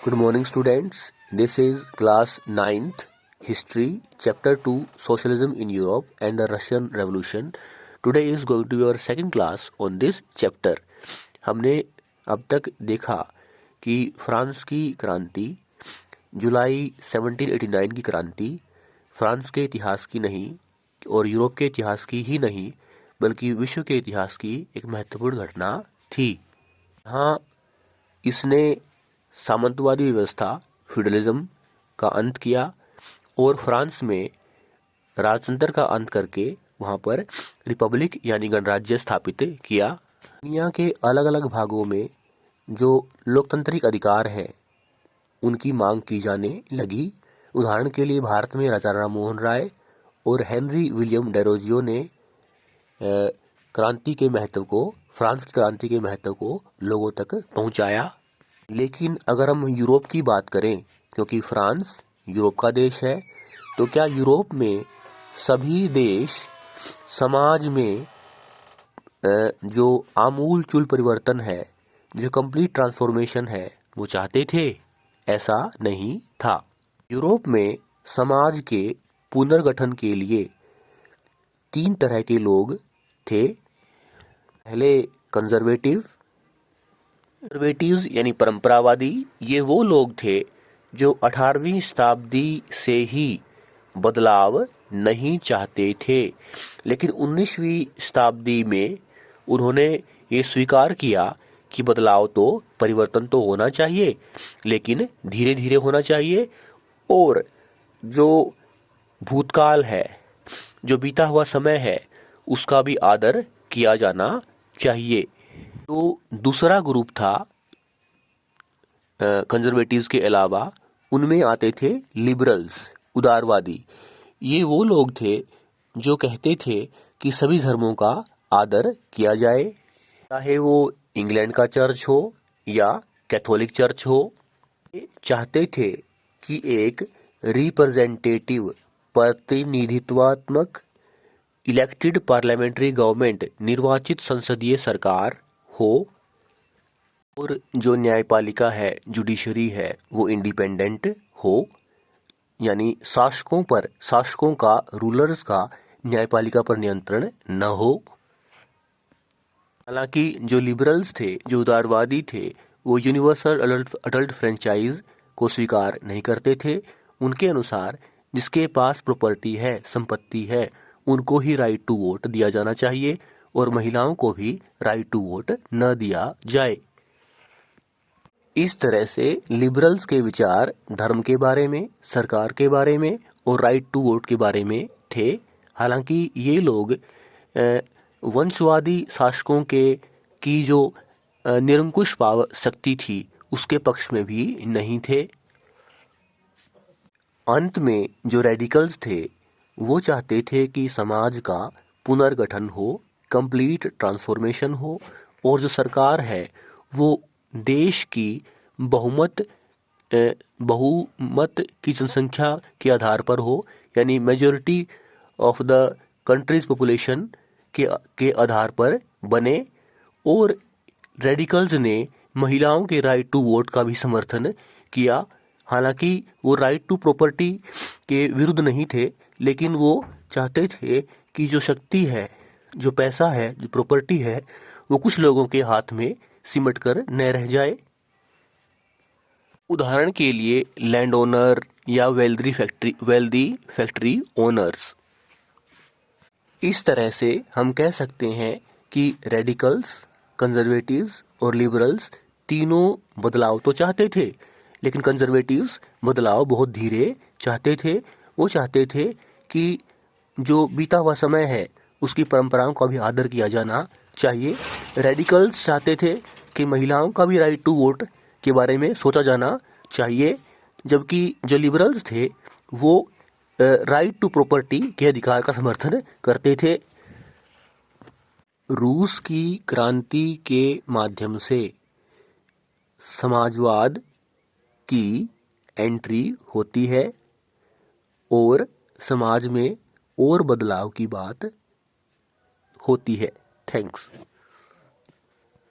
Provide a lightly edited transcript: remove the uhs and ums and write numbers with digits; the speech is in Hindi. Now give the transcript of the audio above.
Good morning, students. This is class 9th History, Chapter 2, Socialism in Europe and the Russian Revolution. Today is going to be our second class on this chapter. हमने अब तक देखा कि फ्रांस की क्रांति, जुलाई 1789 की क्रांति फ्रांस के इतिहास की नहीं और यूरोप के इतिहास की ही नहीं बल्कि विश्व के इतिहास की एक महत्वपूर्ण घटना थी। हाँ, इसने सामंतवादी व्यवस्था फ्यूडलिज्म का अंत किया और फ्रांस में राजतंत्र का अंत करके वहाँ पर रिपब्लिक यानी गणराज्य स्थापित किया। दुनिया के अलग अलग भागों में जो लोकतांत्रिक अधिकार हैं उनकी मांग की जाने लगी। उदाहरण के लिए भारत में राजा राम मोहन राय और हेनरी विलियम डेरोजियो ने क्रांति के महत्व को, फ्रांस की क्रांति के महत्व को लोगों तक पहुंचाया। लेकिन अगर हम यूरोप की बात करें, क्योंकि फ्रांस यूरोप का देश है, तो क्या यूरोप में सभी देश समाज में जो आमूल-चूल परिवर्तन है, जो कंप्लीट ट्रांसफॉर्मेशन है, वो चाहते थे? ऐसा नहीं था। यूरोप में समाज के पुनर्गठन के लिए 3 तरह के लोग थे। पहले कंजर्वेटिव्स यानी परंपरावादी, ये वो लोग थे जो 18वीं शताब्दी से ही बदलाव नहीं चाहते थे, लेकिन 19वीं शताब्दी में उन्होंने ये स्वीकार किया कि बदलाव तो, परिवर्तन तो होना चाहिए, लेकिन धीरे धीरे होना चाहिए और जो भूतकाल है, जो बीता हुआ समय है, उसका भी आदर किया जाना चाहिए। तो दूसरा ग्रुप था कंजर्वेटिव्स के अलावा, उनमें आते थे लिबरल्स, उदारवादी। ये वो लोग थे जो कहते थे कि सभी धर्मों का आदर किया जाए, चाहे वो इंग्लैंड का चर्च हो या कैथोलिक चर्च हो। चाहते थे कि एक रिप्रेजेंटेटिव, प्रतिनिधित्वात्मक इलेक्टेड पार्लियामेंट्री गवर्नमेंट, निर्वाचित संसदीय सरकार हो और जो न्यायपालिका है, जुडिशरी है, वो इंडिपेंडेंट हो, यानी शासकों का, रूलर्स का न्यायपालिका पर नियंत्रण न हो। हालांकि जो लिबरल्स थे, जो उदारवादी थे, वो यूनिवर्सल अडल्ट फ्रेंचाइज को स्वीकार नहीं करते थे। उनके अनुसार जिसके पास प्रॉपर्टी है, संपत्ति है, उनको ही राइट टू वोट दिया जाना चाहिए और महिलाओं को भी राइट टू वोट न दिया जाए। इस तरह से लिबरल्स के विचार धर्म के बारे में, सरकार के बारे में और राइट टू वोट के बारे में थे। हालांकि ये लोग वंशवादी शासकों की जो निरंकुश पावर शक्ति थी, उसके पक्ष में भी नहीं थे। अंत में जो रेडिकल्स थे, वो चाहते थे कि समाज का पुनर्गठन हो, कंप्लीट ट्रांसफॉर्मेशन हो और जो सरकार है वो देश की बहुमत की जनसंख्या के आधार पर हो, यानी majority of the countries population के आधार पर बने। और रेडिकल्स ने महिलाओं के राइट टू वोट का भी समर्थन किया। हालांकि वो राइट टू प्रॉपर्टी के विरुद्ध नहीं थे, लेकिन वो चाहते थे कि जो शक्ति है, जो पैसा है, जो प्रॉपर्टी है, वो कुछ लोगों के हाथ में सिमट कर न रह जाए। उदाहरण के लिए लैंड ओनर या वेल्दी फैक्ट्री ओनर्स। इस तरह से हम कह सकते हैं कि रेडिकल्स, कंजर्वेटिव्स और लिबरल्स तीनों बदलाव तो चाहते थे, लेकिन कंजर्वेटिव्स बदलाव बहुत धीरे चाहते थे। वो चाहते थे कि जो बीता हुआ समय है उसकी परंपराओं का भी आदर किया जाना चाहिए। रेडिकल्स चाहते थे कि महिलाओं का भी राइट टू वोट के बारे में सोचा जाना चाहिए, जबकि जो लिबरल्स थे वो राइट टू प्रॉपर्टी के अधिकार का समर्थन करते थे। रूस की क्रांति के माध्यम से समाजवाद की एंट्री होती है और समाज में और बदलाव की बात होती है। थैंक्स।